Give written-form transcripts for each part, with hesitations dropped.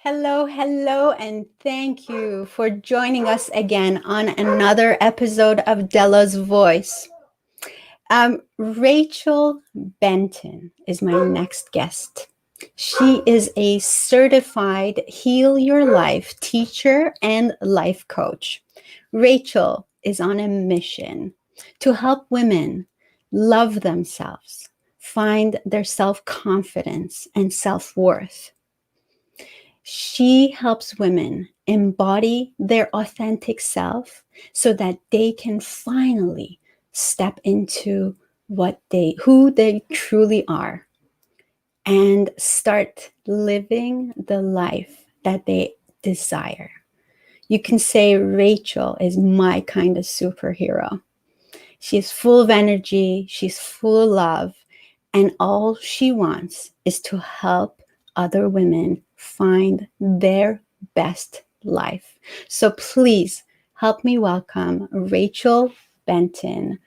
Hello, hello, and thank you for joining us again on another episode of Dela's Voice. Rachel Benton is my next guest. She is a certified Heal Your Life teacher and life coach. Rachel is on a mission to help women love themselves, find their self confidence and self worth. She helps women embody their authentic self so that they can finally step into who they truly are and start living the life that they desire. You can say Rachel is my kind of superhero. She's full of energy, she's full of love, and all she wants is to help other women find their best life. So please help me welcome Rachel Benton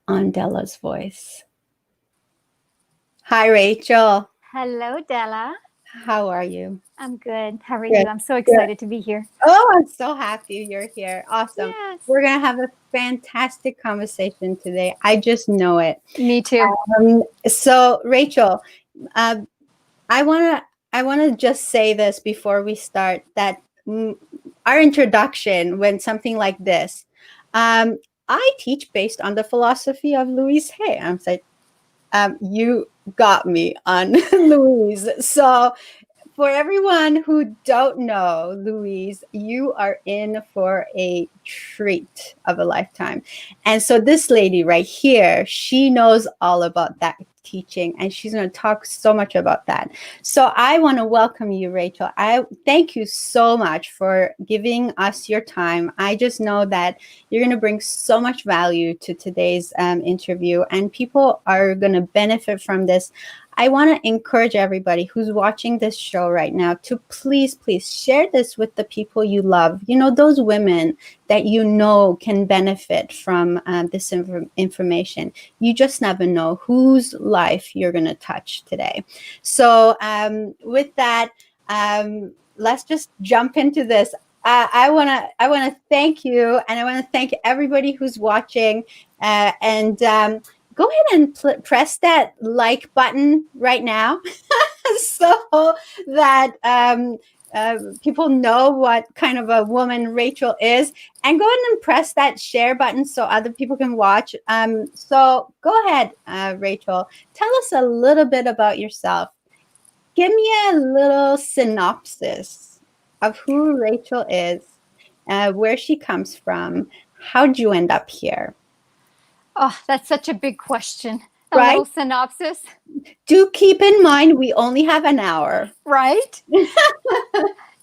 on Dela's Voice. Hi, Rachel. Hello, Dela. How are you? I'm good. How are Good. you? I'm so excited to be here. Oh, I'm so happy you're here. Awesome. Yes. We're going to have a fantastic conversation today. I just know it. Me too. So, Rachel, I want to just say this before we start that our introduction, when something like this, I teach based on the philosophy of Louise Hay. I'm saying, you got me on Louise. So, for everyone who don't know Louise, you are in for a treat of a lifetime. And so this lady right here, she knows all about that teaching, and she's going to talk so much about that. So I want to welcome you, Rachel. I thank you so much for giving us your time. I just know that you're going to bring so much value to today's interview, and people are going to benefit from this. I want to encourage everybody who's watching this show right now to please share this with the people you love. You know, those women that you know can benefit from this information. You just never know whose life you're going to touch today. So with that, let's just jump into this. I want to thank you, and I want to thank everybody who's watching, go ahead and press that like button right now so that people know what kind of a woman Rachel is. And go ahead and press that share button so other people can watch. So go ahead, Rachel. Tell us a little bit about yourself. Give me a little synopsis of who Rachel is, where she comes from. How'd you end up here? Oh, that's such a big question. A Right? little synopsis. Do keep in mind we only have an hour. Right?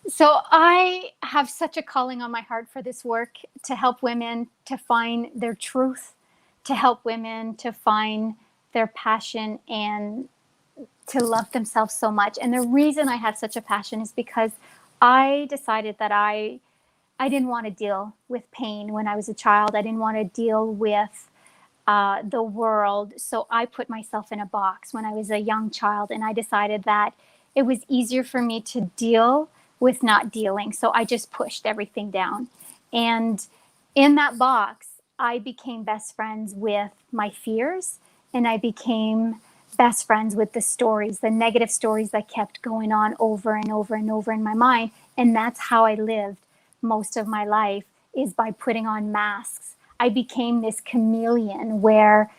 So I have such a calling on my heart for this work to help women to find their truth, to help women to find their passion and to love themselves so much. And the reason I had such a passion is because I decided that I didn't want to deal with pain when I was a child. I didn't want to deal with the world. So I put myself in a box when I was a young child, and I decided that it was easier for me to deal with not dealing. So I just pushed everything down. And in that box, I became best friends with my fears, and I became best friends with the stories, the negative stories that kept going on over and over and over in my mind. And that's how I lived most of my life, is by putting on masks. I became this chameleon where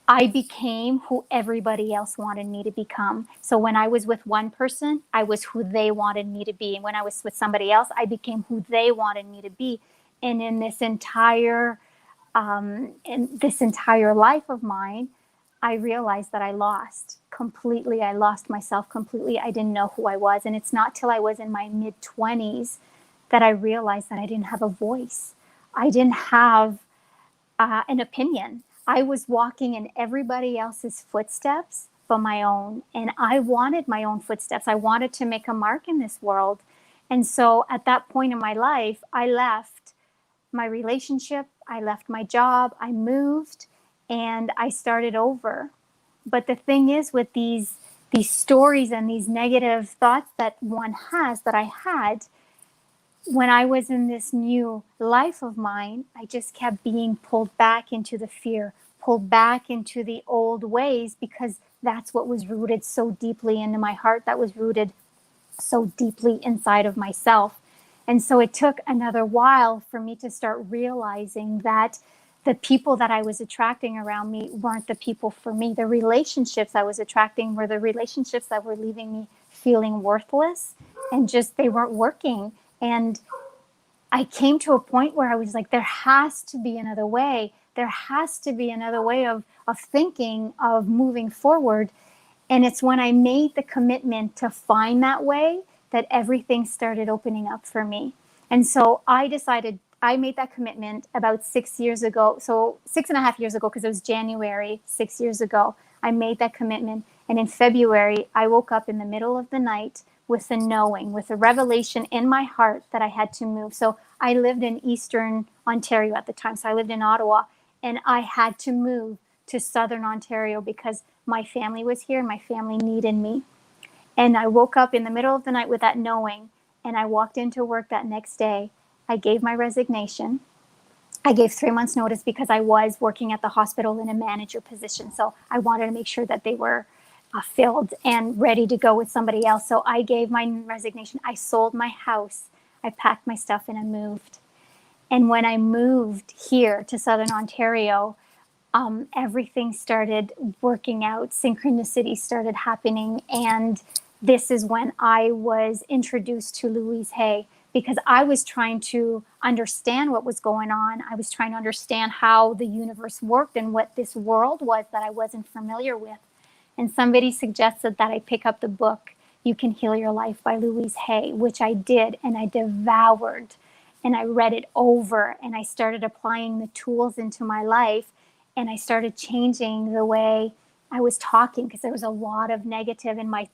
I became who everybody else wanted me to become. So when I was with one person, I was who they wanted me to be. And when I was with somebody else, I became who they wanted me to be. And in this entire life of mine, I realized that I lost completely. I lost myself completely. I didn't know who I was. And it's not till I was in my mid-20s that I realized that I didn't have a voice. I didn't have an opinion. I was walking in everybody else's footsteps but my own. And I wanted my own footsteps. I wanted to make a mark in this world. And so at that point in my life, I left my relationship, I left my job, I moved, and I started over. But the thing is, with these these stories and these negative thoughts that one has, that I had when I was in this new life of mine. I just kept being pulled back into the fear, pulled back into the old ways, because that's what was rooted so deeply into my heart, that was rooted so deeply inside of myself. And so it took another while for me to start realizing that the people that I was attracting around me weren't the people for me. The relationships I was attracting were the relationships that were leaving me feeling worthless, and just they weren't working. And I came to a point where I was like, there has to be another way. There has to be another way of thinking, of moving forward. And it's when I made the commitment to find that way that everything started opening up for me. And so I decided, I made that commitment about 6 years ago. So 6.5 years ago, because it was January, 6 years ago, I made that commitment. And in February, I woke up in the middle of the night with a knowing, with a revelation in my heart that I had to move. So I lived in Eastern Ontario at the time. So I lived in Ottawa, and I had to move to Southern Ontario because my family was here and my family needed me. And I woke up in the middle of the night with that knowing, and I walked into work that next day. I gave my resignation. I gave 3 months notice because I was working at the hospital in a manager position. So I wanted to make sure that they were filled and ready to go with somebody else. So I gave my resignation. I sold my house. I packed my stuff and I moved. And when I moved here to Southern Ontario, everything started working out. Synchronicity started happening. And this is when I was introduced to Louise Hay, because I was trying to understand what was going on. I was trying to understand how the universe worked and what this world was that I wasn't familiar with. And somebody suggested that I pick up the book, You Can Heal Your Life by Louise Hay, which I did, and I devoured. And I read it over, and I started applying the tools into my life. And I started changing the way I was talking, because there was a lot of negative in my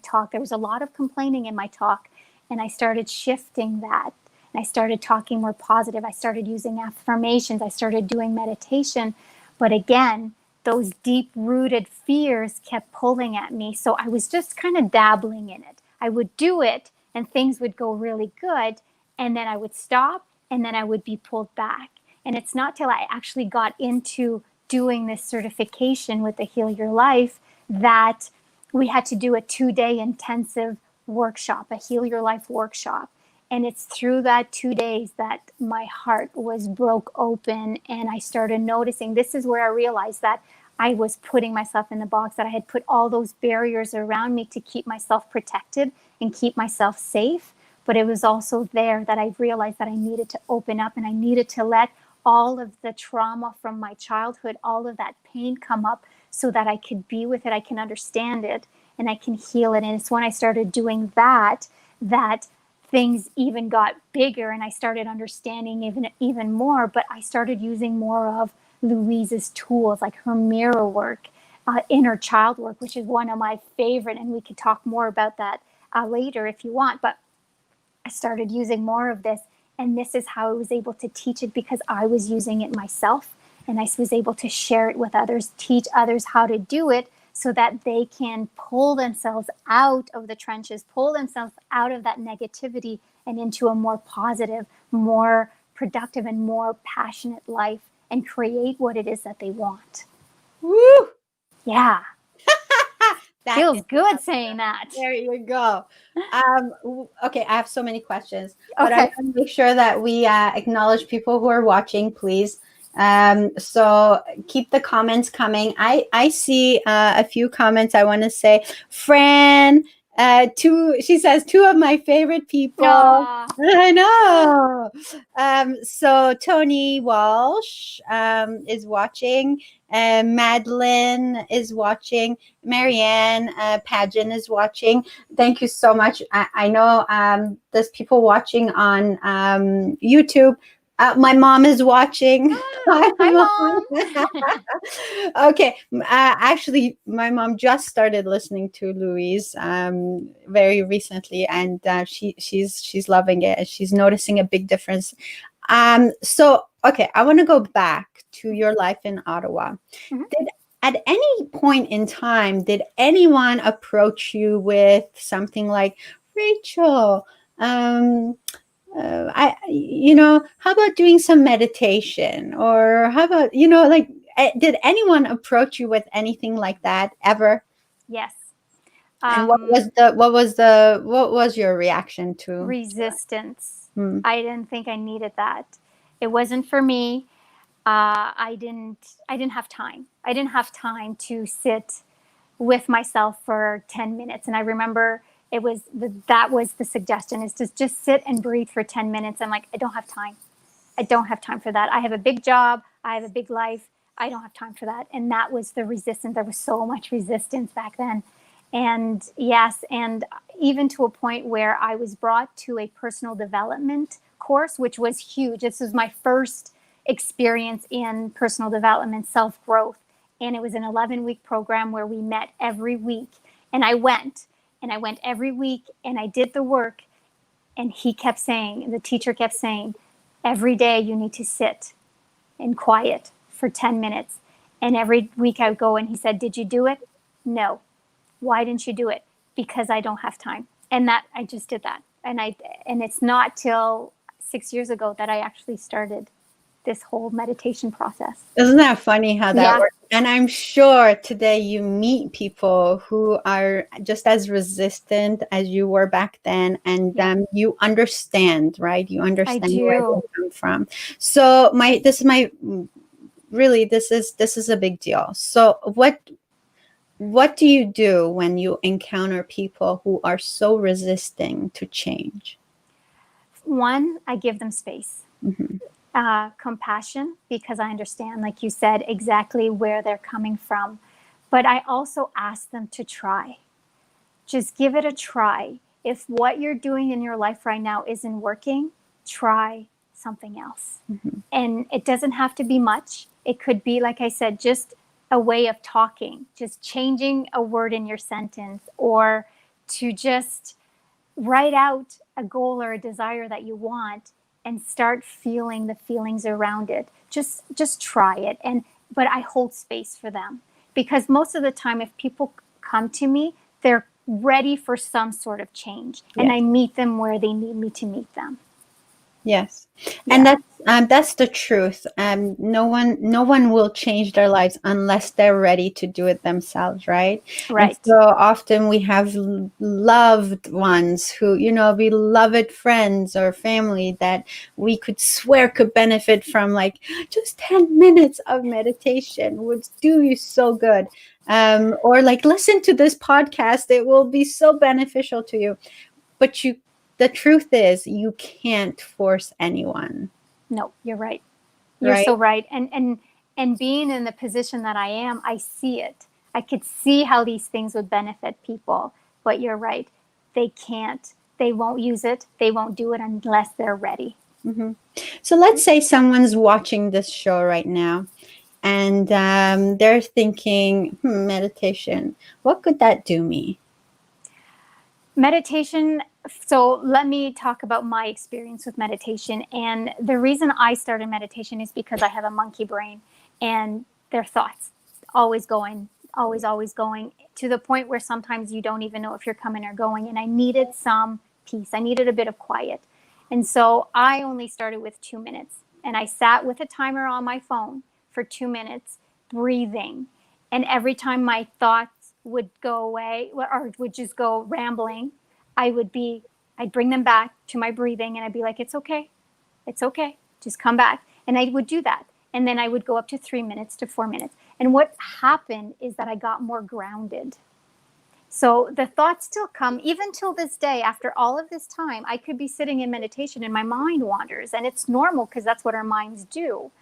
talk. There was a lot of complaining in my talk. And I started shifting that. And I started talking more positive. I started using affirmations. I started doing meditation. But again, those deep-rooted fears kept pulling at me. So I was just kind of dabbling in it. I would do it, and things would go really good. And then I would stop, and then I would be pulled back. And it's not till I actually got into doing this certification with the Heal Your Life that we had to do a 2-day intensive workshop, a Heal Your Life workshop. And it's through that 2 days that my heart was broke open, and I started noticing, this is where I realized that I was putting myself in the box, that I had put all those barriers around me to keep myself protected and keep myself safe. But it was also there that I realized that I needed to open up, and I needed to let all of the trauma from my childhood, all of that pain come up, so that I could be with it, I can understand it, and I can heal it. And it's when I started doing that things even got bigger, and I started understanding even more. But I started using more of Louise's tools, like her mirror work, inner child work, which is one of my favorite, and we could talk more about that later if you want. But I started using more of this, and this is how I was able to teach it, because I was using it myself, and I was able to share it with others, teach others how to do it, so that they can pull themselves out of the trenches, pull themselves out of that negativity and into a more positive, more productive, and more passionate life, and create what it is that they want. Woo! Yeah. That Feels is good awesome. saying that. There you go. Okay, I have so many questions, but I Okay. want to make sure that we acknowledge people who are watching, please. So keep the comments coming. I see a few comments. I want to say, Fran, she says, two of my favorite people. Aw. I know. So Tony Walsh is watching. Madeline is watching. Marianne Pageant is watching. Thank you so much. I know there's people watching on YouTube. My mom is watching. Hi, Mom. Okay. Actually, my mom just started listening to Louise very recently, and she's loving it, and she's noticing a big difference. So, okay, I want to go back to your life in Ottawa. Mhm. Did at any point in time, did anyone approach you with something like, Rachel, how about doing some meditation? Or how about, like, did anyone approach you with anything like that ever? Yes. And what was your reaction to? Resistance. Hmm. I didn't think I needed that. It wasn't for me. I didn't have time. I didn't have time to sit with myself for 10 minutes. And I remember that was the suggestion, is to just sit and breathe for 10 minutes. I'm like, I don't have time. I don't have time for that. I have a big job. I have a big life. I don't have time for that. And that was the resistance. There was so much resistance back then. And yes, and even to a point where I was brought to a personal development course, which was huge. This was my first experience in personal development, self growth. And it was an 11-week program where we met every week. And I went every week and I did the work. And the teacher kept saying, every day you need to sit in quiet for 10 minutes. And every week I would go and he said, did you do it? No. Why didn't you do it? Because I don't have time. And that I just did that. And it's not till 6 years ago that I actually started this whole meditation process. Isn't that funny how that Yeah. works? And I'm sure today you meet people who are just as resistant as you were back then, and you understand, right? You understand where they come from. So this is a big deal. So what do you do when you encounter people who are so resisting to change? One, I give them space. Mm-hmm. Compassion, because I understand, like you said, exactly where they're coming from. But I also ask them to try. Just give it a try. If what you're doing in your life right now isn't working, try something else. Mm-hmm. And it doesn't have to be much. It could be, like I said, just a way of talking, just changing a word in your sentence, or to just write out a goal or a desire that you want and start feeling the feelings around it. Just try it. But I hold space for them, because most of the time if people come to me, they're ready for some sort of change, and I meet them where they need me to meet them. Yes. And that's the truth. No one will change their lives unless they're ready to do it themselves, right? Right. And so often we have loved ones who, beloved friends or family that we could swear could benefit from, like, just 10 minutes of meditation would do you so good. Or like, listen to this podcast, it will be so beneficial to you. But the truth is, you can't force anyone. No, you're right. You're so right. And being in the position that I am, I see it. I could see how these things would benefit people. But you're right. They can't. They won't use it. They won't do it unless they're ready. Mm-hmm. So let's say someone's watching this show right now, and they're thinking, meditation, what could that do me? Meditation. So let me talk about my experience with meditation. And the reason I started meditation is because I have a monkey brain, and their thoughts always going, always going, to the point where sometimes you don't even know if you're coming or going. And I needed some peace. I needed a bit of quiet. And so I only started with 2 minutes, and I sat with a timer on my phone for 2 minutes, breathing. And every time my thoughts would go away or would just go rambling, I'd bring them back to my breathing, and I'd be like, it's okay, just come back. And I would do that. And then I would go up to 3 minutes to 4 minutes. And what happened is that I got more grounded. So the thoughts still come, even till this day, after all of this time. I could be sitting in meditation and my mind wanders, and it's normal because that's what our minds do.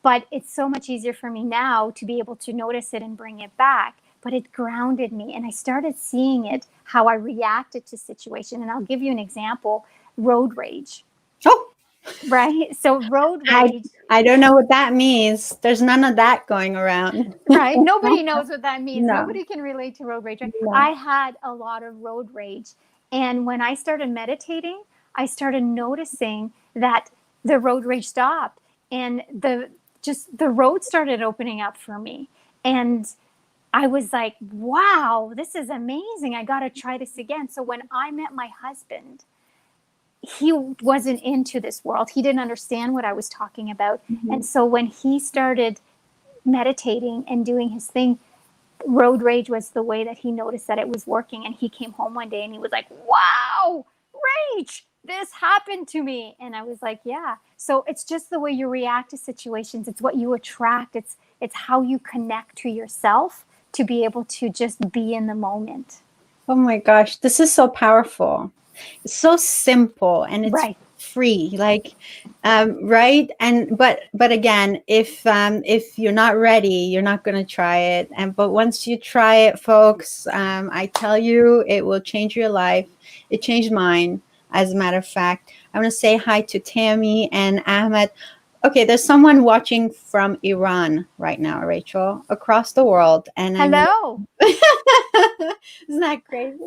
But it's so much easier for me now to be able to notice it and bring it back. But it grounded me, and I started seeing it, how I reacted to situation. And I'll give you an example: road rage. Oh, right. So road rage. I don't know what that means. There's none of that going around. Right. Nobody knows what that means. No. Nobody can relate to road rage. Right? No. I had a lot of road rage. And when I started meditating, I started noticing that the road rage stopped, and the road started opening up for me. And I was like, wow, this is amazing. I got to try this again. So when I met my husband, he wasn't into this world. He didn't understand what I was talking about. Mm-hmm. And so when he started meditating and doing his thing, road rage was the way that he noticed that it was working. And he came home one day and he was like, wow, Rach, this happened to me. And I was like, yeah. So it's just the way you react to situations. It's what you attract. It's how you connect to yourself to be able to just be in the moment. Oh my gosh, this is so powerful. It's so simple and it's Right. free. Like, right? And but again, if you're not ready, you're not going to try it. But once you try it, folks, I tell you, it will change your life. It changed mine, as a matter of fact. I want to say hi to Tammy and Ahmed. Okay, there's someone watching from Iran right now, Rachel, across the world, and Hello. isn't that crazy?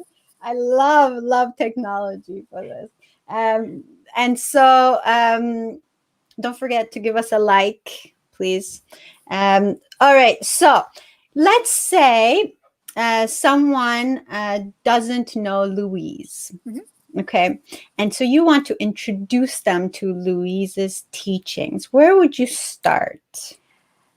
I love technology for this. And so don't forget to give us a like, please. All right, so let's say someone doesn't know Louise. Mm-hmm. Okay. And so you want to introduce them to Louise's teachings. Where would you start?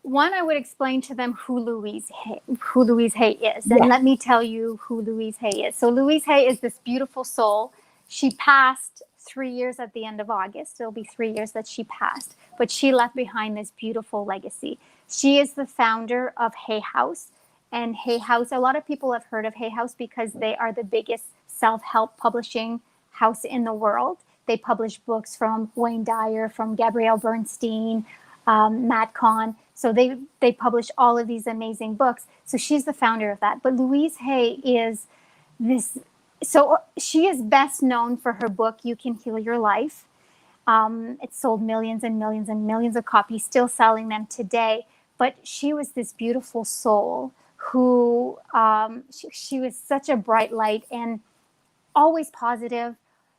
One, I would explain to them who Louise Hay is. And Yeah. let me tell you who Louise Hay is. So Louise Hay is this beautiful soul. She passed 3 years at the end of August. It'll be 3 years that she passed. But she left behind this beautiful legacy. She is the founder of Hay House. And Hay House, a lot of people have heard of Hay House because they are the biggest self-help publishing house in the world. They publish books from Wayne Dyer, from Gabrielle Bernstein, Matt Kahn. So they publish all of these amazing books. So she's the founder of that. But Louise Hay is this. So she is best known for her book, You Can Heal Your Life. It sold millions and millions and millions of copies, still selling them today. But she was this beautiful soul who she was such a bright light and always positive.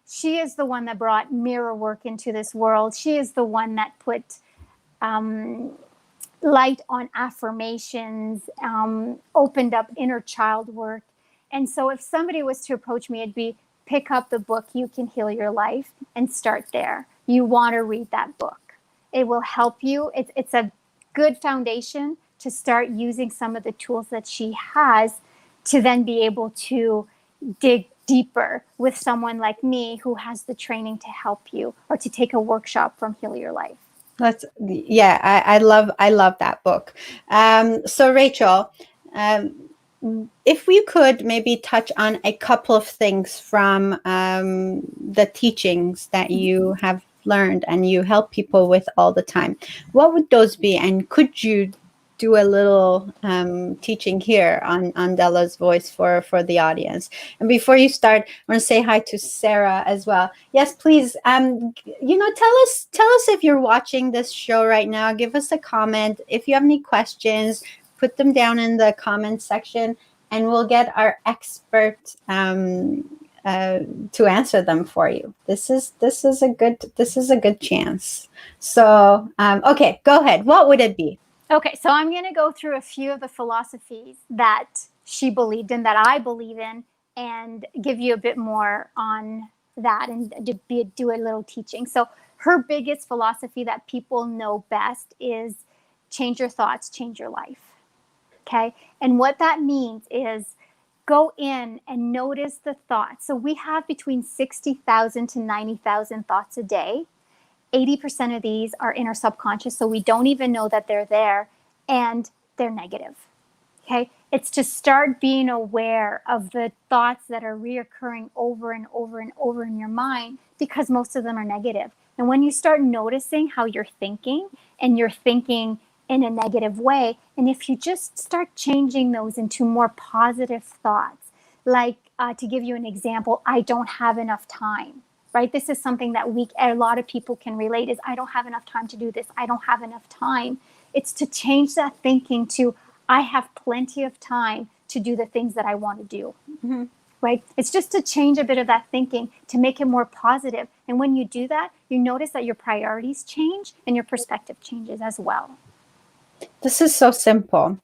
She is the one that brought mirror work into this world. She is the one that put light on affirmations, opened up inner child work. And so if somebody was to approach me, it'd be pick up the book, You Can Heal Your Life, and start there. You want to read that book. It will help you. It's a good foundation to start using some of the tools that she has to then be able to dig deeper with someone like me who has the training to help you, or to take a workshop from Heal Your Life. I love that book. So Rachel, if we could maybe touch on a couple of things from the teachings that you have learned and you help people with all the time, what would those be? And could you do a little teaching here on Dela's Voice for the audience? And before you start, I want to say hi to Sarah as well. Yes, please. Tell us if you're watching this show right now. Give us a comment. If you have any questions, put them down in the comment section, and we'll get our expert to answer them for you. This is a good chance. So okay, go ahead. What would it be? Okay, so I'm going to go through a few of the philosophies that she believed in, that I believe in, and give you a bit more on that and do a little teaching. So her biggest philosophy that people know best is change your thoughts, change your life. Okay, and what that means is go in and notice the thoughts. So we have between 60,000 to 90,000 thoughts a day. 80% of these are in our subconscious, so we don't even know that they're there, and they're negative. Okay, it's to start being aware of the thoughts that are reoccurring over and over and over in your mind, because most of them are negative. And when you start noticing how you're thinking, and you're thinking in a negative way, and if you just start changing those into more positive thoughts, like to give you an example, I don't have enough time. Right? This is something that a lot of people can relate, is I don't have enough time to do this. I don't have enough time. It's to change that thinking to, I have plenty of time to do the things that I want to do. Mm-hmm. Right? It's just to change a bit of that thinking to make it more positive. And when you do that, you notice that your priorities change and your perspective changes as well. This is so simple.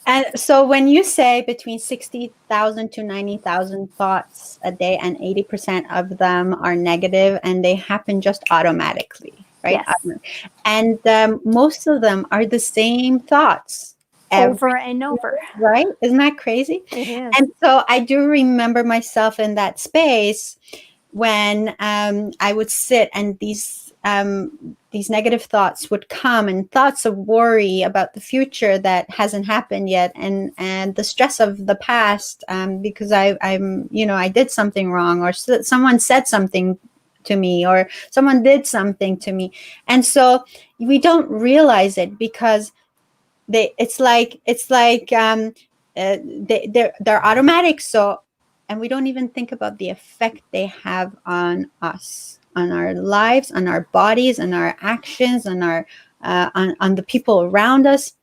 And so when you say between 60,000 to 90,000 thoughts a day and 80% of them are negative and they happen just automatically, right? Yes. And most of them are the same thoughts. Over and over. Right? Isn't that crazy? It is. And so I do remember myself in that space when I would sit and these negative thoughts would come, and thoughts of worry about the future that hasn't happened yet, and the stress of the past, because I'm I did something wrong, or someone said something to me, or someone did something to me, and so we don't realize it because it's like they're automatic. So, and we don't even think about the effect they have on us, on our lives, on our bodies, on our actions, on our on the people around us.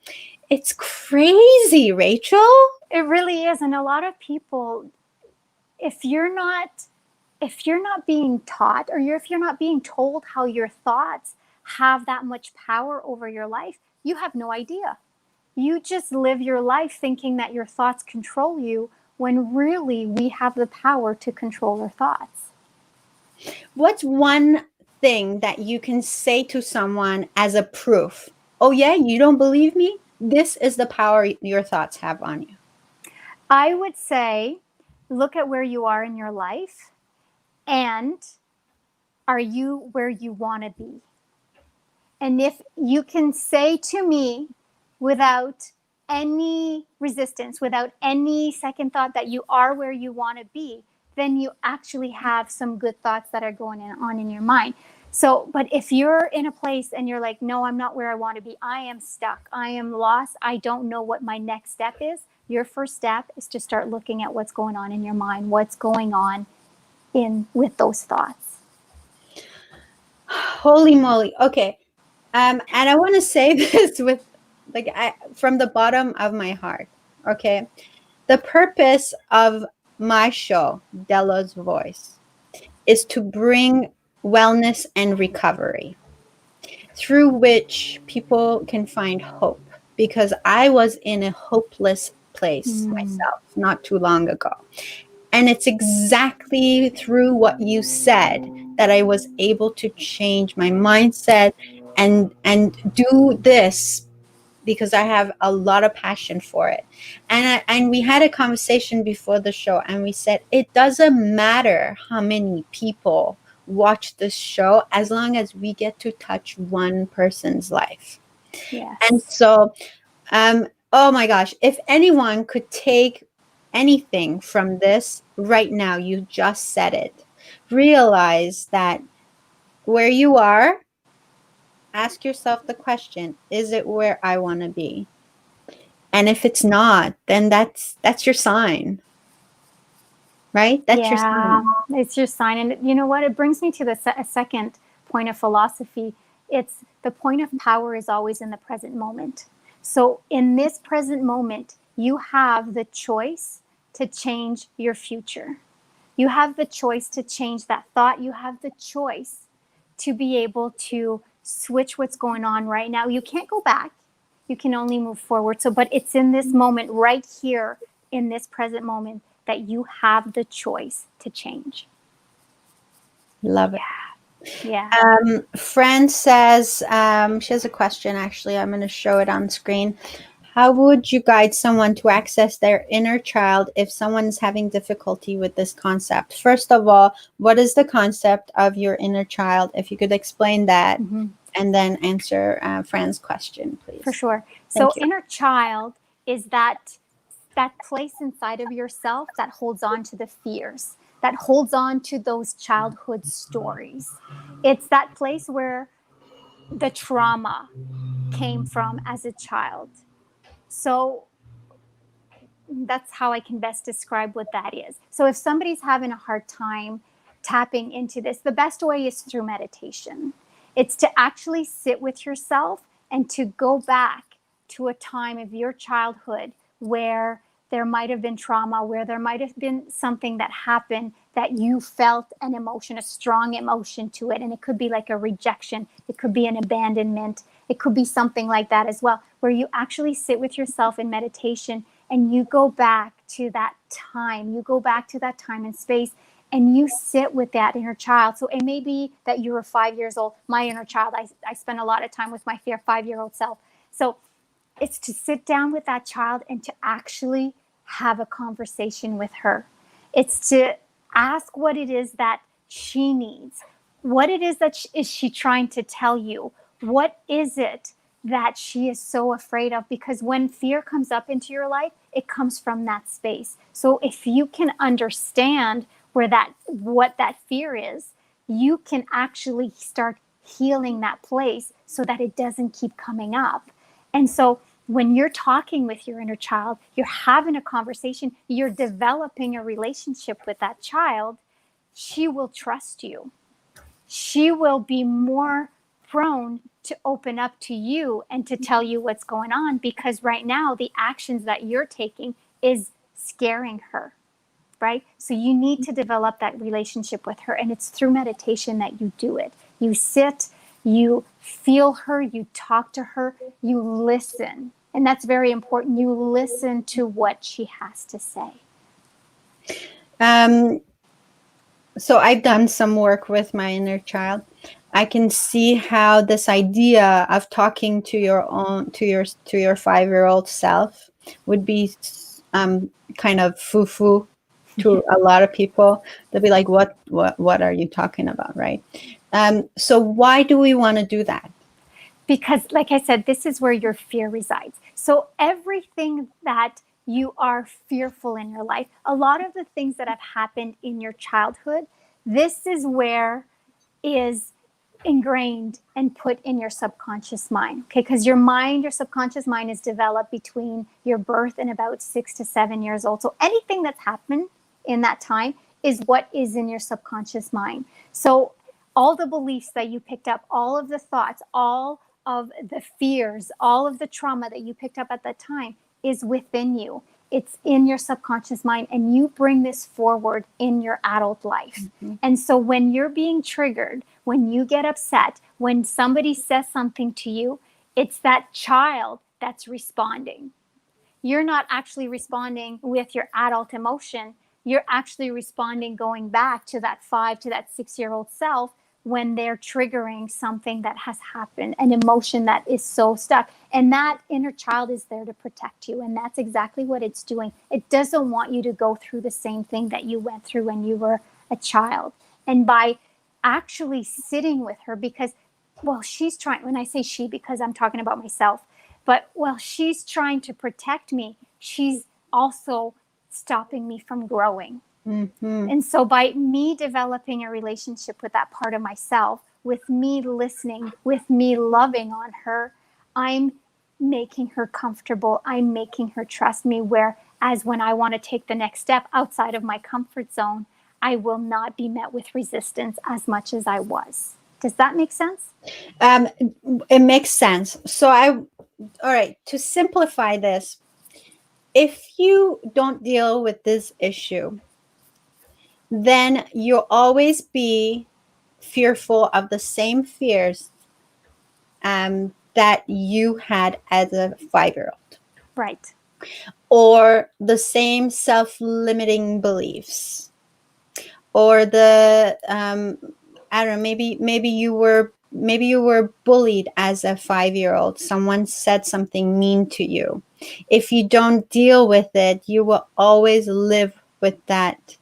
It's crazy, Rachel. It really is. And a lot of people, if you're not being taught, or if you're not being told how your thoughts have that much power over your life, you have no idea. You just live your life thinking that your thoughts control you, when really we have the power to control our thoughts. What's one thing that you can say to someone as a proof? Oh yeah, you don't believe me? This is the power your thoughts have on you. I would say, look at where you are in your life, and are you where you want to be? And if you can say to me without any resistance, without any second thought, that you are where you want to be, then you actually have some good thoughts that are going on in your mind. So, but if you're in a place and you're like, no, I'm not where I want to be, I am stuck, I am lost, I don't know what my next step is, your first step is to start looking at what's going on in your mind, what's going on with those thoughts. Holy moly. Okay. And I want to say this with from the bottom of my heart. Okay. The purpose of my show, Dela's Voice, is to bring wellness and recovery through which people can find hope, because I was in a hopeless place myself not too long ago. And it's exactly through what you said that I was able to change my mindset and do this, because I have a lot of passion for it. And we had a conversation before the show, and we said it doesn't matter how many people watch this show as long as we get to touch one person's life. Yes. And so oh my gosh, if anyone could take anything from this right now, you just said it. Realize that where you are, ask yourself the question, is it where I want to be? And if it's not, then that's your sign. Right? That's your sign. It's your sign. And you know what? It brings me to the second point of philosophy. It's the point of power is always in the present moment. So in this present moment, you have the choice to change your future. You have the choice to change that thought. You have the choice to be able to switch what's going on right now. You can't go back. You can only move forward. So, but it's in this moment right here, in this present moment, that you have the choice to change. Love it. Yeah. Fran says, she has a question, actually. I'm going to show it on screen. How would you guide someone to access their inner child if someone is having difficulty with this concept? First of all, what is the concept of your inner child? If you could explain that, and then answer Fran's question, please. For sure. So inner child is that place inside of yourself that holds on to the fears, that holds on to those childhood stories. It's that place where the trauma came from as a child. So that's how I can best describe what that is. So if somebody's having a hard time tapping into this, the best way is through meditation. It's to actually sit with yourself and to go back to a time of your childhood where there might have been trauma, where there might have been something that happened that you felt an emotion, a strong emotion to it. And it could be like a rejection. It could be an abandonment. It could be something like that as well, where you actually sit with yourself in meditation and you go back to that time. You go back to that time and space, and you sit with that inner child. So it may be that you were 5 years old. My inner child, I spent a lot of time with my 5-year-old self. So it's to sit down with that child and to actually have a conversation with her. It's to ask what it is that she needs. What it is that is she trying to tell you? What is it that she is so afraid of? Because when fear comes up into your life, it comes from that space. So if you can understand what that fear is, you can actually start healing that place so that it doesn't keep coming up. And so when you're talking with your inner child, you're having a conversation, you're developing a relationship with that child, she will trust you. She will be more prone to open up to you and to tell you what's going on, because right now the actions that you're taking is scaring her, right? So you need to develop that relationship with her, and it's through meditation that you do it. You sit, you feel her, you talk to her, you listen. And that's very important. You listen to what she has to say. So I've done some work with my inner child. I can see how this idea of talking to your 5-year-old self would be kind of foo-foo to a lot of people. They'll be like, what are you talking about, right? So why do we want to do that? Because, like I said, this is where your fear resides. So everything that you are fearful in your life, a lot of the things that have happened in your childhood, this is where is ingrained and put in your subconscious mind. Okay, because your subconscious mind is developed between your birth and about 6 to 7 years old. So anything that's happened in that time is what is in your subconscious mind. So all the beliefs that you picked up, all of the thoughts, all of the fears, all of the trauma that you picked up at that time is within you. It's in your subconscious mind, and you bring this forward in your adult life. Mm-hmm. And so when you're being triggered, when you get upset, when somebody says something to you, it's that child that's responding. You're not actually responding with your adult emotion. You're actually responding going back to that 5 to that 6-year-old self when they're triggering something that has happened, an emotion that is so stuck. And that inner child is there to protect you. And that's exactly what it's doing. It doesn't want you to go through the same thing that you went through when you were a child. And by actually sitting with her, because, well, she's trying, when I say she, because I'm talking about myself, but while she's trying to protect me, she's also stopping me from growing. Mm-hmm. And so by me developing a relationship with that part of myself, with me listening, with me loving on her, I'm making her comfortable. I'm making her trust me, whereas when I want to take the next step outside of my comfort zone, I will not be met with resistance as much as I was. Does that make sense? It makes sense. So all right, to simplify this, if you don't deal with this issue, then you'll always be fearful of the same fears that you had as a 5-year-old. Right. Or the same self-limiting beliefs. Or the, I don't know, maybe you were bullied as a 5-year-old. Someone said something mean to you. If you don't deal with it, you will always live with that,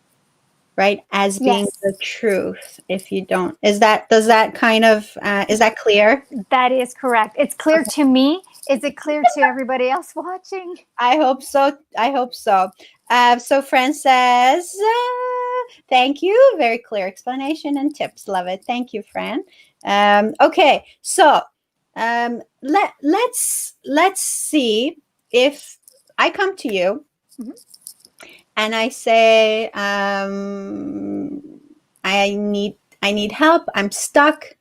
right, as being the truth. If you don't, is that clear? That is correct. It's clear to me. Is it clear to everybody else watching? I hope so. So Fran says, thank you. Very clear explanation and tips. Love it. Thank you, Fran. Okay, so let's see if I come to you. Mm-hmm. And I say, I need help. I'm stuck.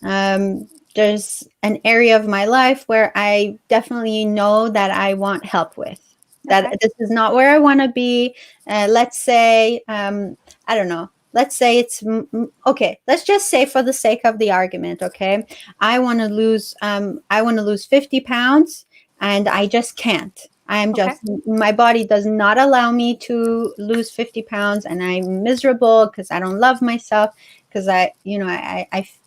There's an area of my life where I definitely know that I want help with. that Okay. this is not where I want to be. Let's say, I don't know. Let's say okay. Let's just say, for the sake of the argument, okay, I want to lose. I want to lose 50 pounds, and I just can't. Okay. My body does not allow me to lose 50 pounds, and I'm miserable because I don't love myself, because I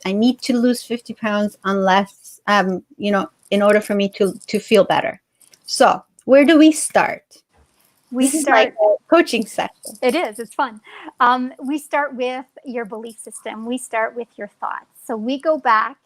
need to lose 50 pounds unless, in order for me to feel better. So where do we start? We This is like start, a coaching session. it is, it's fun. We start with your belief system. We start with your thoughts. So we go back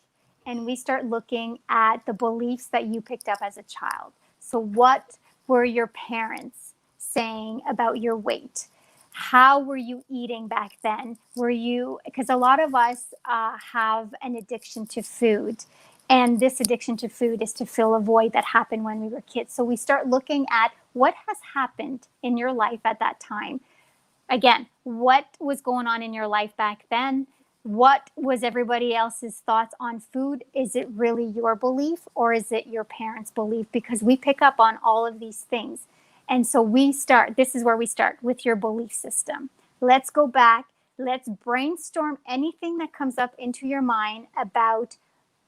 and we start looking at the beliefs that you picked up as a child. So what were your parents saying about your weight? How were you eating back then? Because a lot of us have an addiction to food. And this addiction to food is to fill a void that happened when we were kids. So we start looking at what has happened in your life at that time. Again, what was going on in your life back then? What was everybody else's thoughts on food? Is it really your belief, or is it your parents' belief? Because we pick up on all of these things. And so this is where we start with your belief system. Let's go back. Let's brainstorm anything that comes up into your mind about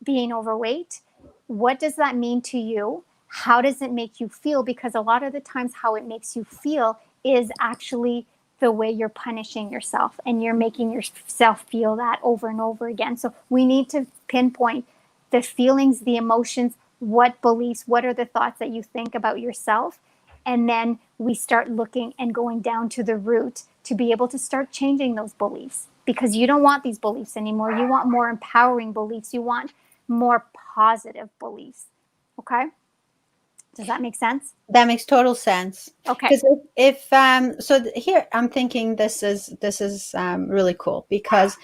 being overweight. What does that mean to you? How does it make you feel? Because a lot of the times, how it makes you feel is actually the way you're punishing yourself, and you're making yourself feel that over and over again. So we need to pinpoint the feelings, the emotions, what beliefs, what are the thoughts that you think about yourself. And then we start looking and going down to the root to be able to start changing those beliefs, because you don't want these beliefs anymore. You want more empowering beliefs. You want more positive beliefs. Okay? Does that make sense? That makes total sense. Okay. Because here I'm thinking this is really cool, because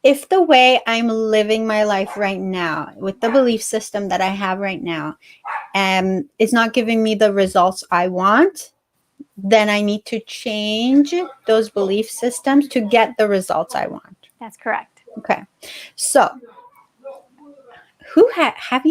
if the way I'm living my life right now, with the belief system that I have right now, is not giving me the results I want, then I need to change those belief systems to get the results I want. That's correct. Okay. So have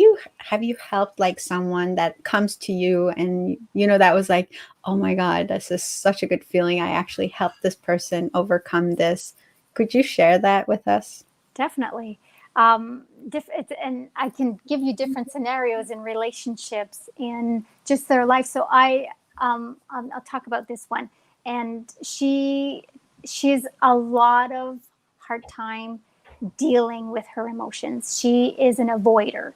you helped, like, someone that comes to you and that was like, oh my God, this is such a good feeling, I actually helped this person overcome this? Could you share that with us? Definitely. And I can give you different scenarios in relationships in just their life. So I'll talk about this one. And she's a lot of hard time dealing with her emotions. She is an avoider,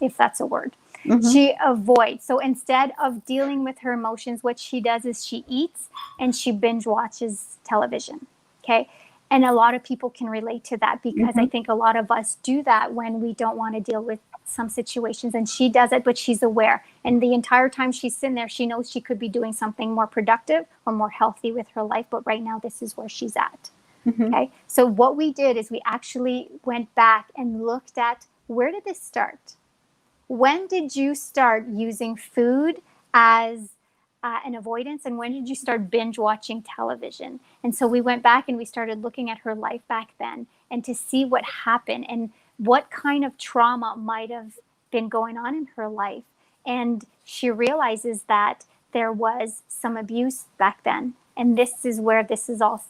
if that's a word. Mm-hmm. She avoids. So instead of dealing with her emotions, what she does is she eats and she binge watches television. Okay. And a lot of people can relate to that, because Mm-hmm. I think a lot of us do that when we don't want to deal with some situations. And she does it, but she's aware. And the entire time she's sitting there, she knows she could be doing something more productive or more healthy with her life. But right now, this is where she's at. Mm-hmm. Okay. So what we did is we actually went back and looked at, where did this start? When did you start using food as an avoidance, and when did you start binge watching television? And so we went back and we started looking at her life back then, and to see what happened and what kind of trauma might have been going on in her life. And she realizes that there was some abuse back then, and this is where this is all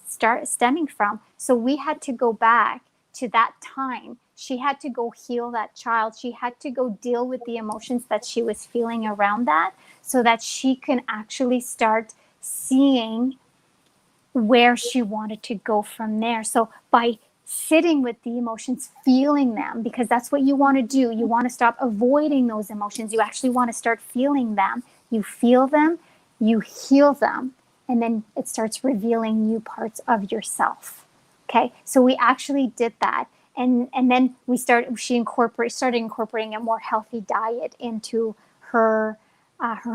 stemming from. So we had to go back to that time. She had to go heal that child. She had to go deal with the emotions that she was feeling around that, so that she can actually start seeing where she wanted to go from there. So by sitting with the emotions, feeling them, because that's what you want to do. You want to stop avoiding those emotions. You actually want to start feeling them. You feel them, you heal them, and then it starts revealing new parts of yourself. Okay, so we actually did that. And then she started incorporating a more healthy diet into her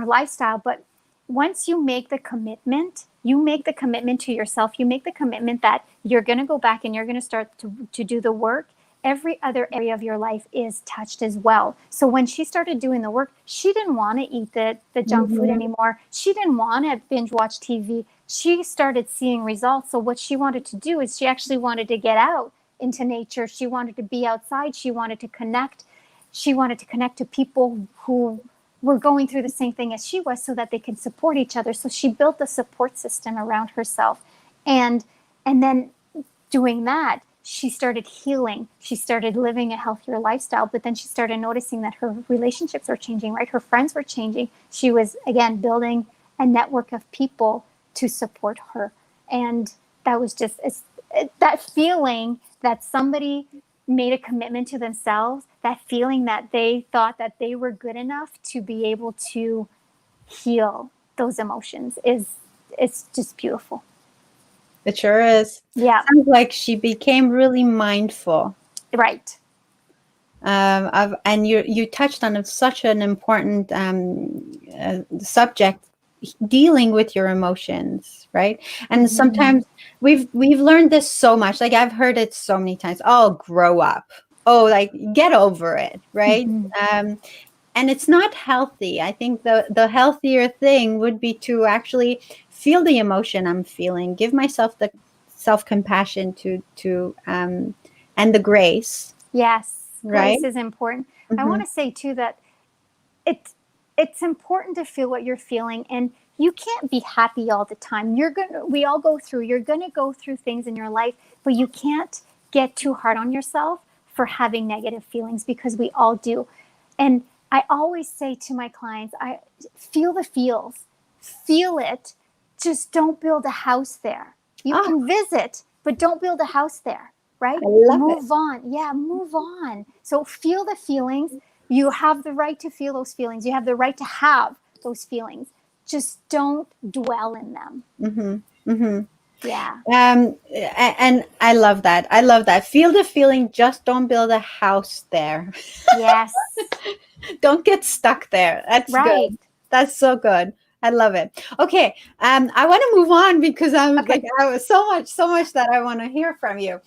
lifestyle. But once you make the commitment, to yourself, you make the commitment that you're going to go back and you're going to start to do the work. Every other area of your life is touched as well. So when she started doing the work, she didn't want to eat the junk food anymore. She didn't want to binge watch TV. She started seeing results. So what she wanted to do is she actually wanted to get out into nature. She wanted to be outside. She wanted to connect. She wanted to connect to people who were going through the same thing as she was so that they can support each other. So she built a support system around herself. And then doing that, she started healing. She started living a healthier lifestyle, but then she started noticing that her relationships were changing, right? Her friends were changing. She was, again, building a network of people to support her. And that was just that feeling that somebody made a commitment to themselves, that feeling that they thought that they were good enough to be able to heal those emotions it's just beautiful. It sure is. Yeah. Sounds like she became really mindful. Right. And you touched on such an important subject, dealing with your emotions, right? And sometimes we've learned this so much. Like I've heard it so many times. Oh, grow up. Oh, like get over it, right? And it's not healthy. I think the healthier thing would be to actually feel the emotion I'm feeling, give myself the self-compassion to and the grace. Yes. Right. Grace is important. I want to say too that it's important to feel what you're feeling, and you can't be happy all the time. You're going to go through things in your life, but you can't get too hard on yourself for having negative feelings, because we all do. And I always say to my clients, I feel the feels, feel it. Just don't build a house there. You can visit, but don't build a house there, right? Move on. Yeah, move on. So feel the feelings. You have the right to feel those feelings. You have the right to have those feelings. Just don't dwell in them. Yeah. And I love that. I love that. Feel the feeling. Just don't build a house there. Yes. Don't get stuck there. That's right. good. That's so good. I love it. Okay. I want to move on because I was so much that I want to hear from you.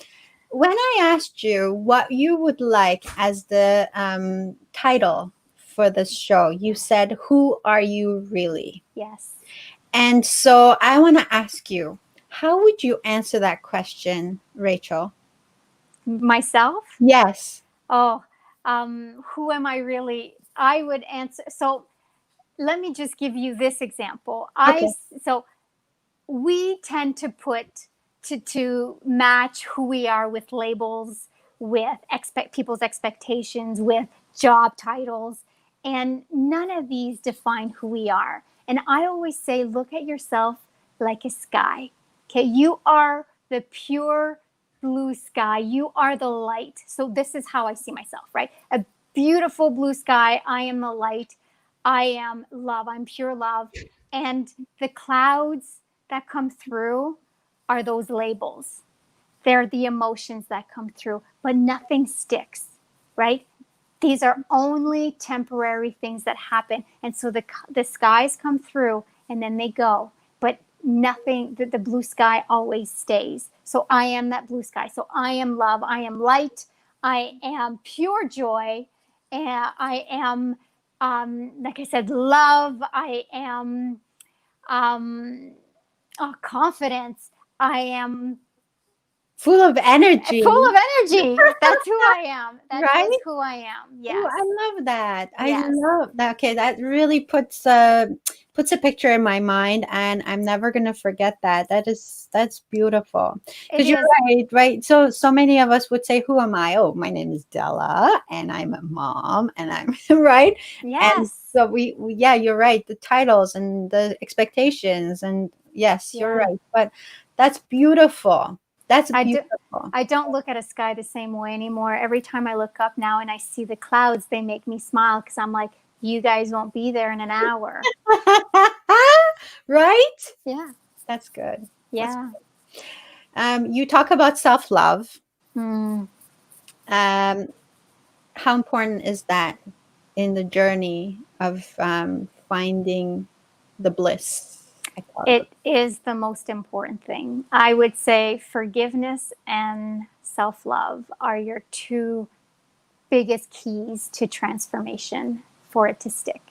When I asked you what you would like as the title for this show, you said, "Who are you really?" Yes. And so I want to ask you, how would you answer that question, Rachel? Myself? Yes. Oh, who am I really? I would answer. So let me just give you this example. Okay. So we tend to put to match who we are with labels, with people's expectations, with job titles, and none of these define who we are. And I always say, look at yourself like a sky. Okay, you are the pure blue sky. You are the light. So this is how I see myself, right? A beautiful blue sky. I am the light. I am love. I'm pure love. And the clouds that come through are those labels. They're the emotions that come through, but nothing sticks, right? These are only temporary things that happen. And so the skies come through and then they go, but nothing, the blue sky always stays. So I am that blue sky. So I am love. I am light. I am pure joy. And I am, like I said, love. I am confidence. I am full of energy. Full of energy. That's who I am. That right? is who I am. Yes. Ooh, I love that. Yes. I love that. Okay, that really puts a picture in my mind, and I'm never gonna forget that. That's beautiful. Because you're right. So many of us would say, "Who am I?" Oh, my name is Dela, and I'm a mom, and I'm right. Yes. And so we yeah, you're right. The titles and the expectations, and yes, you're right. But that's beautiful. That's beautiful. I don't look at a sky the same way anymore. Every time I look up now and I see the clouds, they make me smile because I'm like, you guys won't be there in an hour. Right? Yeah. That's good. Yeah. That's good. You talk about self-love. How important is that in the journey of finding the bliss? It is the most important thing. I would say forgiveness and self-love are your two biggest keys to transformation for it to stick.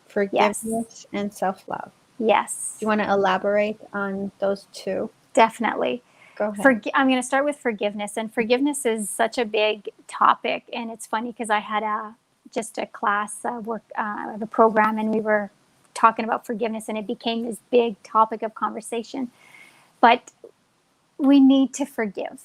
Forgiveness and self-love. Yes. Do you want to elaborate on those two? Definitely. Go ahead. I'm going to start with forgiveness. And forgiveness is such a big topic. And it's funny because I had a just a class work of a program, and we were talking about forgiveness, and it became this big topic of conversation. But we need to forgive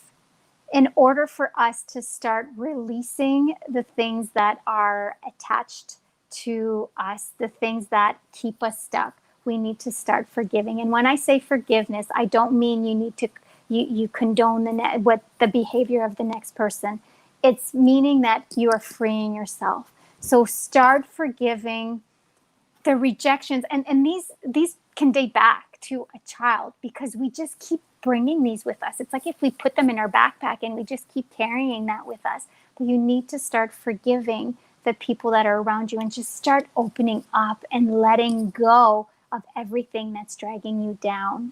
in order for us to start releasing the things that are attached to us, the things that keep us stuck. We need to start forgiving. And when I say forgiveness, I don't mean you need to you condone the behavior of the next person. It's meaning that you are freeing yourself. So start forgiving the rejections, and these can date back to a child, because we just keep bringing these with us. It's like if we put them in our backpack and we just keep carrying that with us. But you need to start forgiving the people that are around you and just start opening up and letting go of everything that's dragging you down.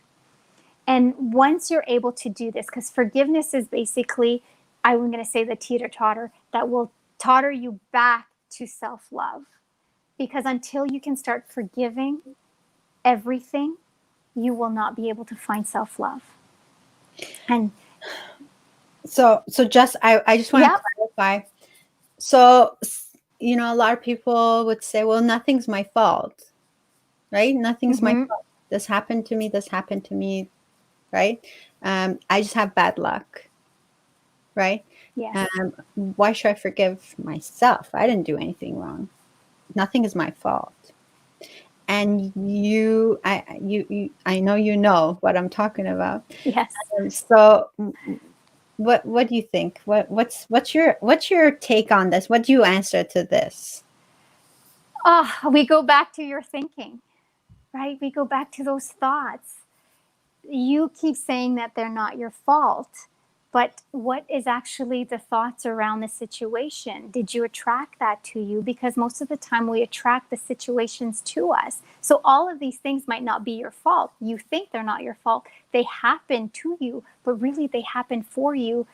And once you're able to do this, because forgiveness is basically, I'm going to say, the teeter-totter that will totter you back to self-love. Because until you can start forgiving everything, you will not be able to find self-love. And so just I just want to clarify. So, you know, a lot of people would say, well, nothing's my fault, right? Nothing's my fault. This happened to me, right? I just have bad luck, right? Yes. Why should I forgive myself? I didn't do anything wrong. Nothing is my fault. And I know you know what I'm talking about. Yes. So what do you think? What's your take on this? What do you answer to this? We go back to your thinking, right? We go back to those thoughts. You keep saying that they're not your fault, but what is actually the thoughts around the situation? Did you attract that to you? Because most of the time we attract the situations to us. So all of these things might not be your fault. You think they're not your fault. They happen to you, but really they happen for you.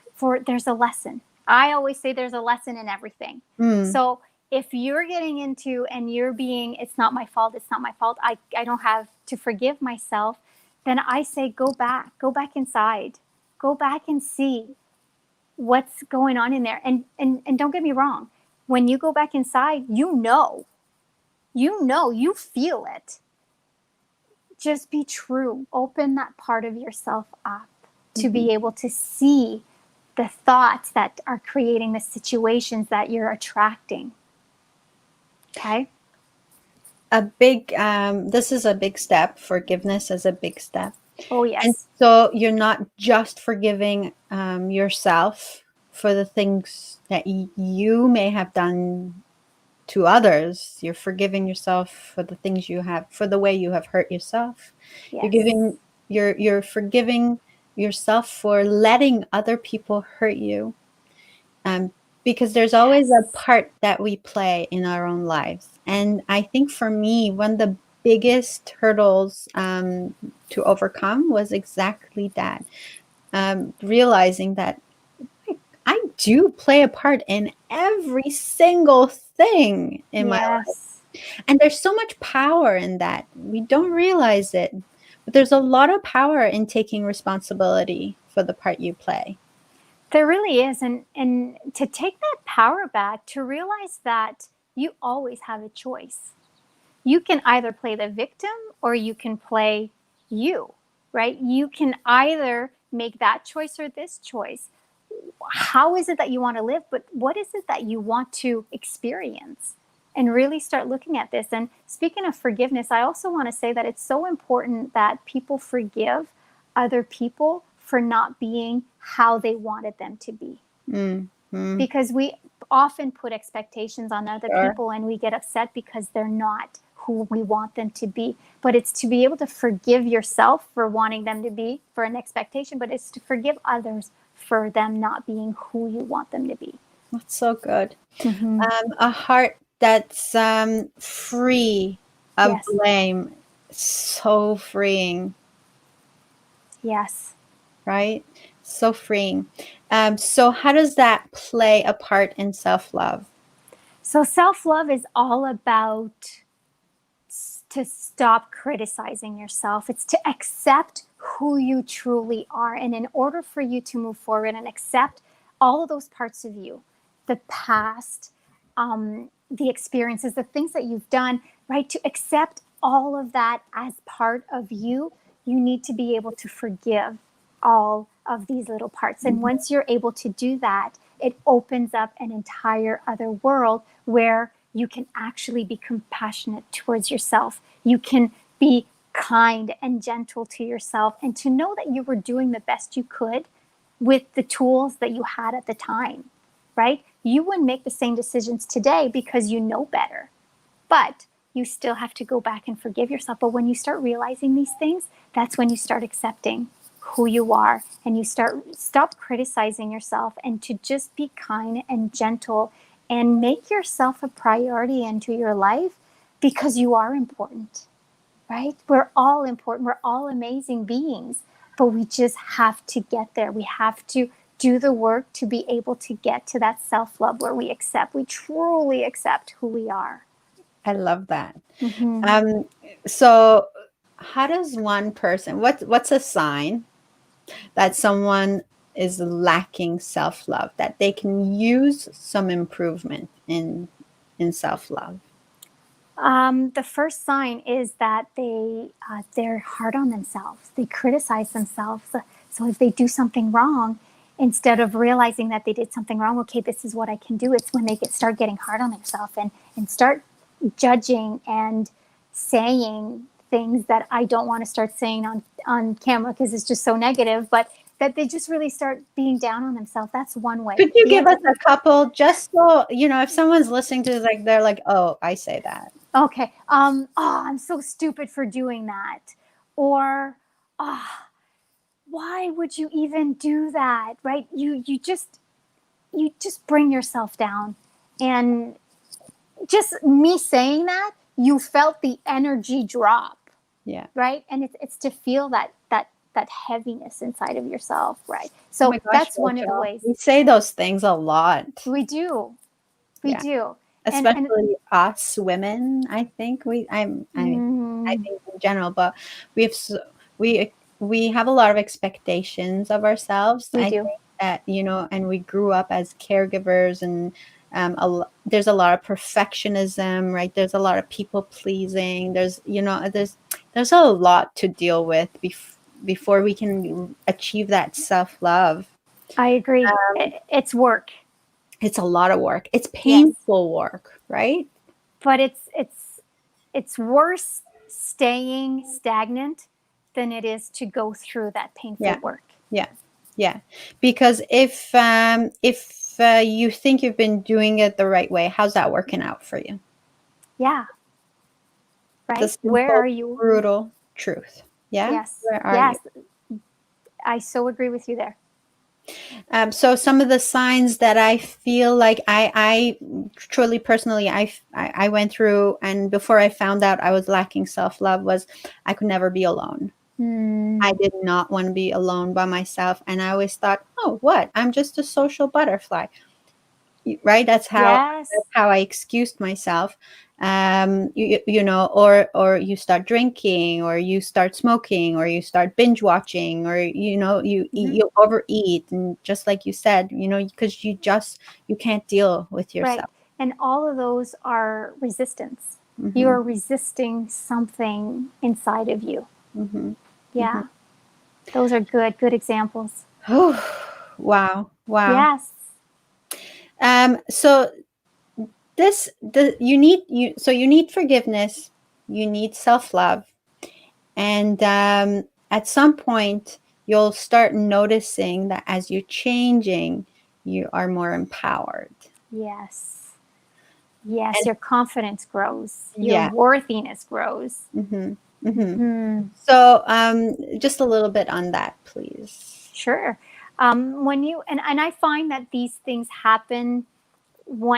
There's a lesson. I always say there's a lesson in everything. So if you're getting into and you're being, it's not my fault, I don't have to forgive myself, then I say go back inside. Go back and see what's going on in there. And don't get me wrong. When you go back inside, you feel it. Just be true. Open that part of yourself up to be able to see the thoughts that are creating the situations that you're attracting. Okay? This is a big step. Forgiveness is a big step. Oh, yes. And so you're not just forgiving yourself for the things that you may have done to others. You're forgiving yourself for the things for the way you have hurt yourself. Yes. You're forgiving yourself for letting other people hurt you. Because there's always a part that we play in our own lives. And I think for me, one of the biggest hurdles to overcome was exactly that. Realizing that I do play a part in every single thing in my life. And there's so much power in that. We don't realize it. But there's a lot of power in taking responsibility for the part you play. There really is. And to take that power back, to realize that you always have a choice. You can either play the victim or you can play you, right? You can either make that choice or this choice. How is it that you want to live? But what is it that you want to experience? And really start looking at this. And speaking of forgiveness, I also want to say that it's so important that people forgive other people for not being how they wanted them to be. Because we often put expectations on other people and we get upset because they're not who we want them to be. But it's to be able to forgive yourself for wanting them to be, for an expectation, but it's to forgive others for them not being who you want them to be. That's so good. A heart that's free of blame, so freeing. Yes. Right? So freeing. So how does that play a part in self-love? So self-love is all about to stop criticizing yourself. It's to accept who you truly are. And in order for you to move forward and accept all of those parts of you, the past, the experiences, the things that you've done, right? To accept all of that as part of you, you need to be able to forgive all of these little parts. And once you're able to do that, it opens up an entire other world where you can actually be compassionate towards yourself. You can be kind and gentle to yourself, and to know that you were doing the best you could with the tools that you had at the time, right? You wouldn't make the same decisions today because you know better, but you still have to go back and forgive yourself. But when you start realizing these things, that's when you start accepting who you are, and you stop criticizing yourself, and to just be kind and gentle and make yourself a priority into your life, because you are important, right? We're all important. We're all amazing beings, but we just have to get there. We have to do the work to be able to get to that self-love where we truly accept who we are. I love that. So how does one person, what's a sign that someone is lacking self-love, that they can use some improvement in self-love? The first sign is that they're hard on themselves. They criticize themselves. So if they do something wrong, instead of realizing that they did something wrong, okay, this is what I can do. It's when they start getting hard on themselves and start judging and saying things that I don't want to start saying on camera because it's just so negative, but that they just really start being down on themselves. That's one way. Could you give us a couple, just so, if someone's listening to this, like, they're like, oh, I say that. Okay. Oh, I'm so stupid for doing that. Or, why would you even do that? Right? You just bring yourself down. And just me saying that, you felt the energy drop. Yeah. Right? And it's to feel that heaviness inside of yourself, right? So Oh my gosh, that's one of the Rachel, ways. we say those things a lot. We do. We do. Especially us women, I think I think in general, but we have a lot of expectations of ourselves. We I do. think that, and we grew up as caregivers, and there's a lot of perfectionism, right? There's a lot of people pleasing. There's a lot to deal with before we can achieve that self-love. I agree. It's work. It's a lot of work. It's painful work, right? But it's worse staying stagnant than it is to go through that painful work. Yeah. Because if you think you've been doing it the right way, how's that working out for you? Yeah. Right. The simple, where are you? Brutal truth. Yeah. Yes. Where are you? I so agree with you there. So some of the signs that I feel like I truly personally I went through, and before I found out I was lacking self-love, was I could never be alone. I did not want to be alone by myself, and I always thought, oh, what? I'm just a social butterfly, right? That's how I excused myself. Or you start drinking, or you start smoking, or you start binge watching, or you overeat, and just like you said, because you can't deal with yourself. Right. And all of those are resistance. You are resisting something inside of you. Yeah. Those are good examples. Wow. Yes. So you need forgiveness, you need self-love, and at some point you'll start noticing that as you're changing, you are more empowered. Yes, your confidence grows, your worthiness grows. So just a little bit on that, please. Sure. When you and I find that these things happen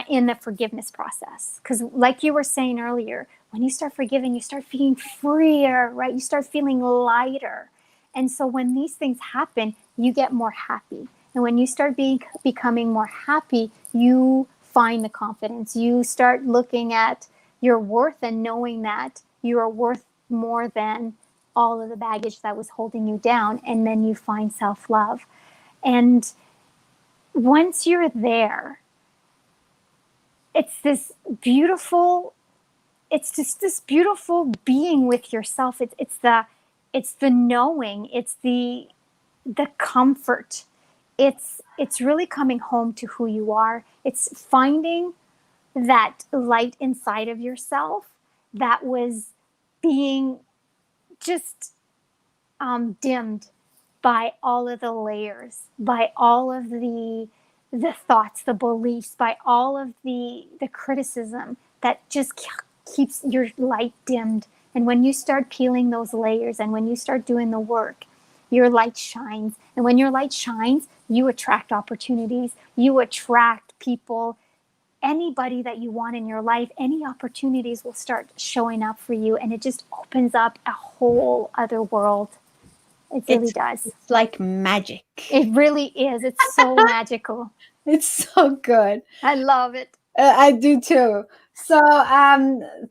in the forgiveness process, because like you were saying earlier, when you start forgiving, you start feeling freer, right? You start feeling lighter. And so when these things happen, you get more happy. And when you start becoming more happy, you find the confidence. You start looking at your worth and knowing that you are worth more than all of the baggage that was holding you down. And then you find self-love. And once you're there, it's this beautiful, it's just this beautiful being with yourself. It's the knowing, it's the comfort. It's really coming home to who you are. It's finding that light inside of yourself that was being just dimmed by all of the layers, by all of the thoughts, the beliefs, by all of the criticism that just keeps your light dimmed. And when you start peeling those layers and when you start doing the work, your light shines. And when your light shines, you attract opportunities, you attract people, anybody that you want in your life, any opportunities will start showing up for you. And it just opens up a whole other world. It really does. It's like magic. It really is. It's so magical. It's so good. I love it. I do too. So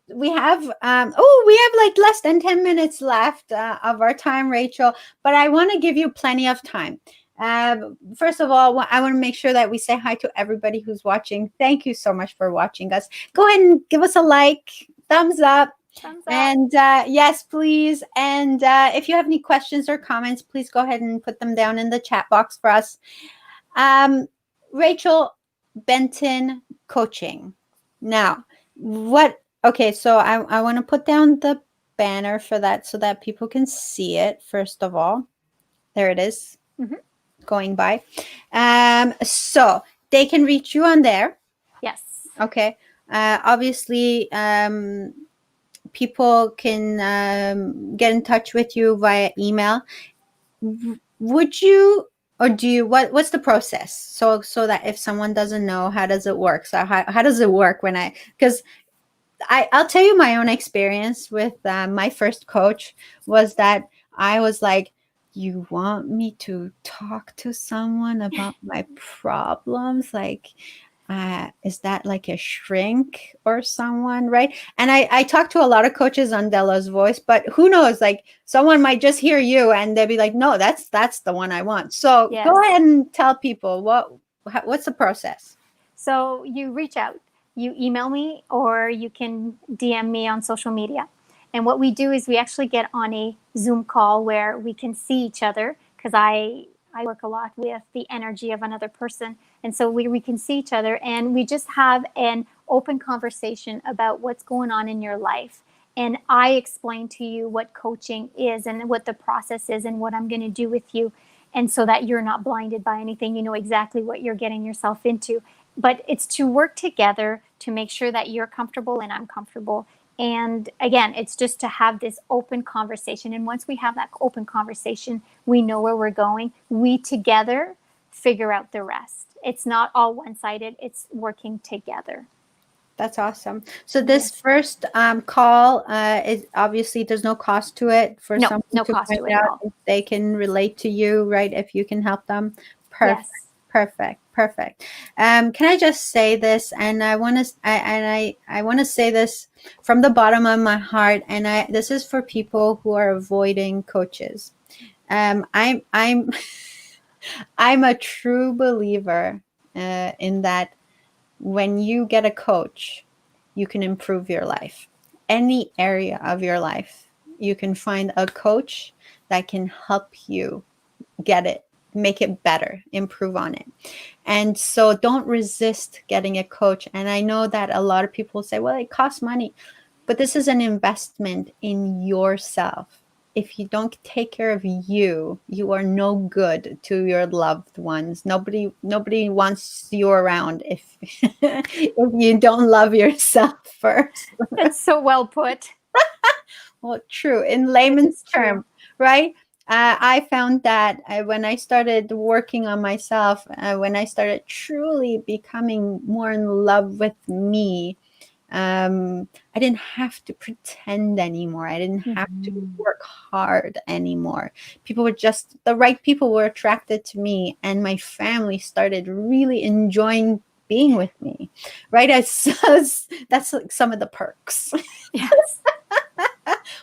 we have we have like less than 10 minutes left of our time, Rachel, but I want to give you plenty of time. First of all, I want to make sure that we say hi to everybody who's watching. Thank you so much for watching us. Go ahead and give us a like, thumbs up. And yes, please. And if you have any questions or comments, please go ahead and put them down in the chat box for us. Rachel Benton Coaching. Now, so I want to put down the banner for that so that people can see it, first of all. There it is. Mm-hmm. Going by. So they can reach you on there. Yes. Okay. Obviously, people can get in touch with you via email. Would you, or do you, what's the process? So that if someone doesn't know, how does it work? So how does it work because I'll tell you my own experience with my first coach was that I was like, you want me to talk to someone about my problems? Like, is that like a shrink or someone, right? And I talked to a lot of coaches on Dela's Voice, but who knows, like someone might just hear you and they'll be like, no, that's the one I want. So yes. Go ahead and tell people what's the process. So you reach out, you email me, or you can DM me on social media. And what we do is we actually get on a Zoom call where we can see each other, because I work a lot with the energy of another person. And so we can see each other and we just have an open conversation about what's going on in your life. And I explain to you what coaching is and what the process is and what I'm going to do with you. And so that you're not blinded by anything, you know exactly what you're getting yourself into. But it's to work together to make sure that you're comfortable and I'm comfortable. And again, it's just to have this open conversation. And once we have that open conversation, we know where we're going. We together figure out the rest. It's not all one-sided. It's working together. That's awesome. So this first call is obviously there's no cost to it for someone no to cost find to it out at all. if they can relate to you, right? If you can help them. Perfect. Yes. Perfect. Can I just say this? And I want to say this from the bottom of my heart. And this is for people who are avoiding coaches. I'm a true believer in that when you get a coach, you can improve your life. Any area of your life, you can find a coach that can help you get it, make it better, improve on it. And so don't resist getting a coach. And I know that a lot of people say, well, it costs money, but this is an investment in yourself. If you don't take care of you, you are no good to your loved ones. Nobody wants you around if if you don't love yourself first. That's so well put. Well, true. In layman's term, right? I found that when I started working on myself, when I started truly becoming more in love with me, I didn't have to pretend anymore. I didn't have to work hard anymore. The right people were attracted to me, and my family started really enjoying being with me, right? That's like some of the perks. Yes.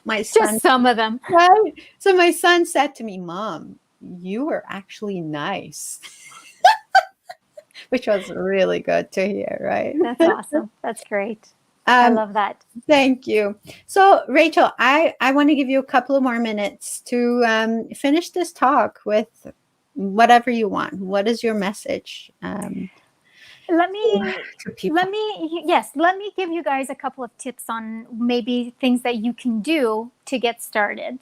My son, just some of them. Right? So my son said to me, Mom, you were actually nice. which was really good to hear, right? That's awesome. That's great. I love that. Thank you. So, Rachel, I want to give you a couple of more minutes to finish this talk with whatever you want. What is your message Let me to people? let me give you guys a couple of tips on maybe things that you can do to get started.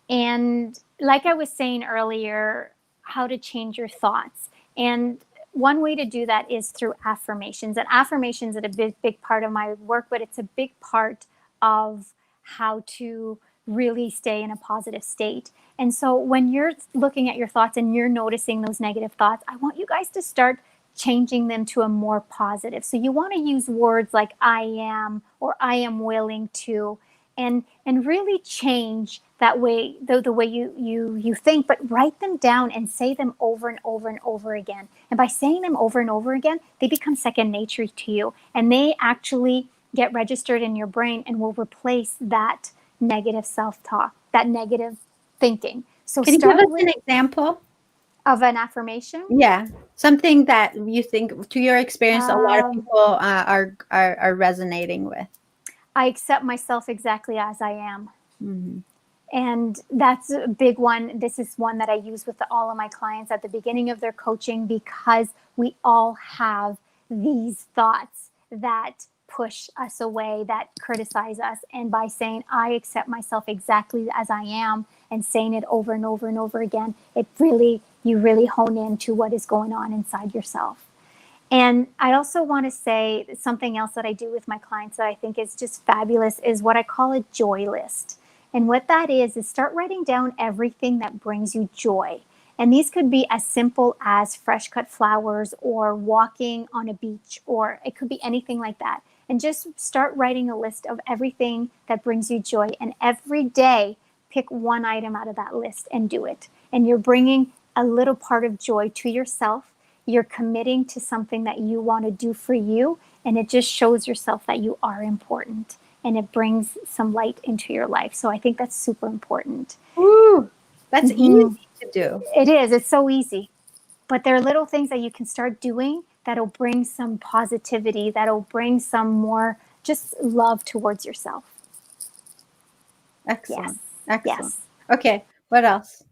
And like I was saying earlier, how to change your thoughts. And one way to do that is through affirmations. And affirmations are a big part of my work, but it's a big part of how to really stay in a positive state. And so when you're looking at your thoughts and you're noticing those negative thoughts, I want you guys to start changing them to a more positive. So you want to use words like I am or I am willing to, and really change that way, the way you think, but write them down and say them over and over and over again. And by saying them over and over again, they become second nature to you, and they actually get registered in your brain and will replace that negative self-talk, that negative thinking. So Can you give us an example of an affirmation? Yeah, something that you think, to your experience, a lot of people are resonating with. I accept myself exactly as I am. Mm-hmm. And that's a big one. This is one that I use with all of my clients at the beginning of their coaching, because we all have these thoughts that push us away, that criticize us. And by saying, I accept myself exactly as I am, and saying it over and over and over again, you really hone into what is going on inside yourself. And I also want to say something else that I do with my clients that I think is just fabulous is what I call a joy list. And what that is start writing down everything that brings you joy. And these could be as simple as fresh cut flowers or walking on a beach, or it could be anything like that. And just start writing a list of everything that brings you joy. And every day, pick one item out of that list and do it. And you're bringing a little part of joy to yourself. You're committing to something that you want to do for you. And it just shows yourself that you are important. And it brings some light into your life. So I think that's super important. Ooh, that's easy to do. It is. It's so easy. But there are little things that you can start doing that'll bring some positivity, that'll bring some more just love towards yourself. Excellent. Yes. Excellent. Yes. Okay. What else?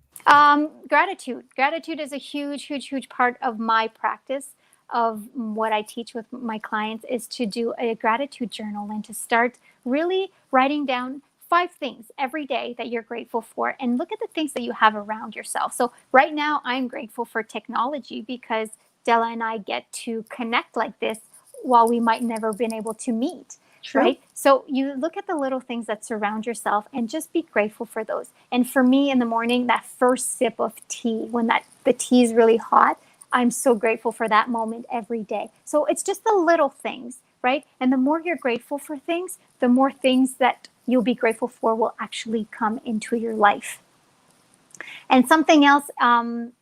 Gratitude. Gratitude is a huge part of my practice. Of what I teach with my clients is to do a gratitude journal and to start really writing down 5 things every day that you're grateful for, and look at the things that you have around yourself. So right now I'm grateful for technology, because Dela and I get to connect like this while we might never been able to meet. True. Right? So you look at the little things that surround yourself and just be grateful for those. And for me in the morning, that first sip of tea, when the tea is really hot, I'm so grateful for that moment every day. So it's just the little things, right? And the more you're grateful for things, the more things that you'll be grateful for will actually come into your life. And something else,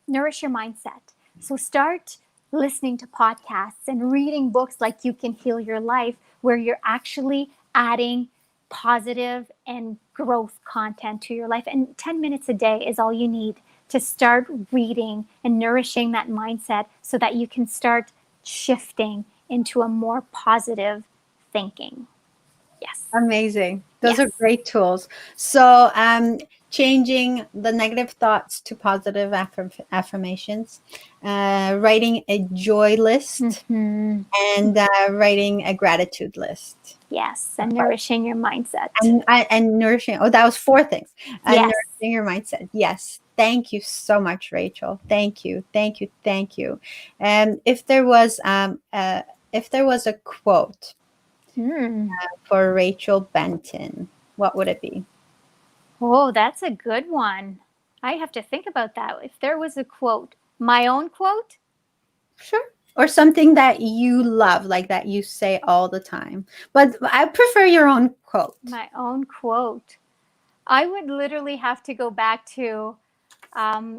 nourish your mindset. So start listening to podcasts and reading books like You Can Heal Your Life, where you're actually adding positive and growth content to your life. And 10 minutes a day is all you need to start reading and nourishing that mindset, so that you can start shifting into a more positive thinking. Yes. Amazing. Those are great tools. So, changing the negative thoughts to positive affirmations, writing a joy list, and writing a gratitude list. Yes, and nourishing your mindset. And nourishing. Oh, that was 4 things. And yes. Nourishing your mindset. Yes. Thank you so much, Rachel. Thank you. Thank you. Thank you. And if there was a quote for Rachel Benton, what would it be? Oh, that's a good one. I have to think about that. If there was a quote, my own quote? Sure. Or something that you love, like that you say all the time. But I prefer your own quote. My own quote. I would literally have to go back to,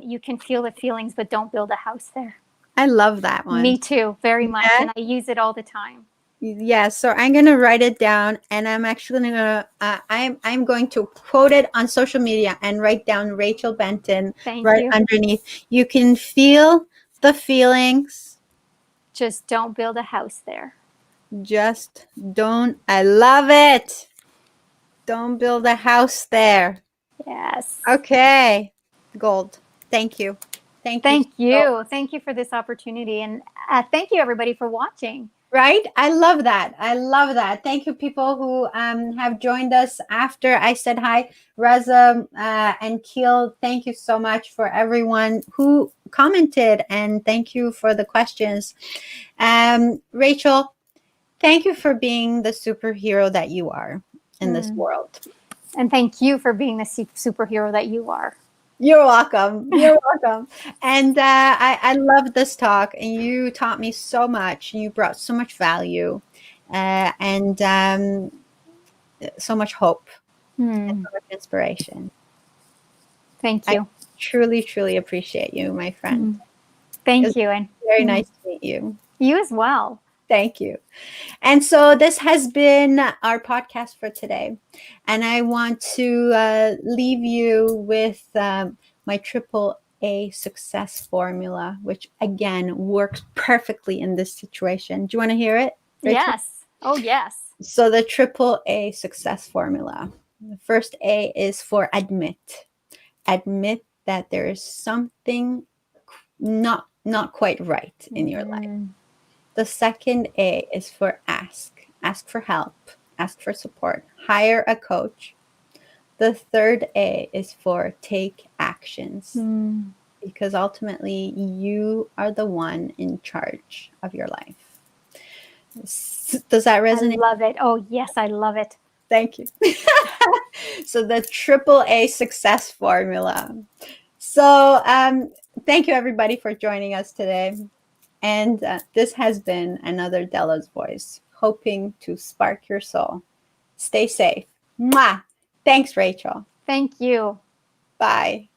you can feel the feelings, but don't build a house there. I love that one. Me too, very much. And I use it all the time. Yeah, so I'm gonna write it down, and I'm actually gonna I'm going to quote it on social media and write down Rachel Benton Thank you. underneath. You can feel the feelings, Just don't build a house there. Just don't. I love it. Don't build a house there. Yes. Okay. Gold. Thank you. Thank you. Thank you. Thank you for this opportunity. And thank you, everybody, for watching. Right? I love that. I love that. Thank you, people who have joined us after I said hi. Reza and Keel, thank you so much for everyone who commented, and thank you for the questions. Rachel, thank you for being the superhero that you are in this world. And thank you for being the superhero that you are. You're welcome. You're welcome. And I love this talk, and you taught me so much. You brought so much value and so much hope and so much inspiration. Thank you. I truly, truly appreciate you, my friend. Thank you. And very nice to meet you. You as well. Thank you. And so this has been our podcast for today. And I want to leave you with my AAA success formula, which again works perfectly in this situation. Do you want to hear it, Rachel? Yes. Oh, yes. So the AAA success formula. The first A is for admit. Admit that there is something not quite right in your life. The second A is for ask. Ask for help. Ask for support. Hire a coach. The third A is for take actions. Because ultimately, you are the one in charge of your life. Does that resonate? I love it. Oh, yes, I love it. Thank you. So the AAA success formula. So thank you, everybody, for joining us today. And this has been another Dela's Voice, hoping to spark your soul. Stay safe. Mwah! Thanks, Rachel. Thank you. Bye.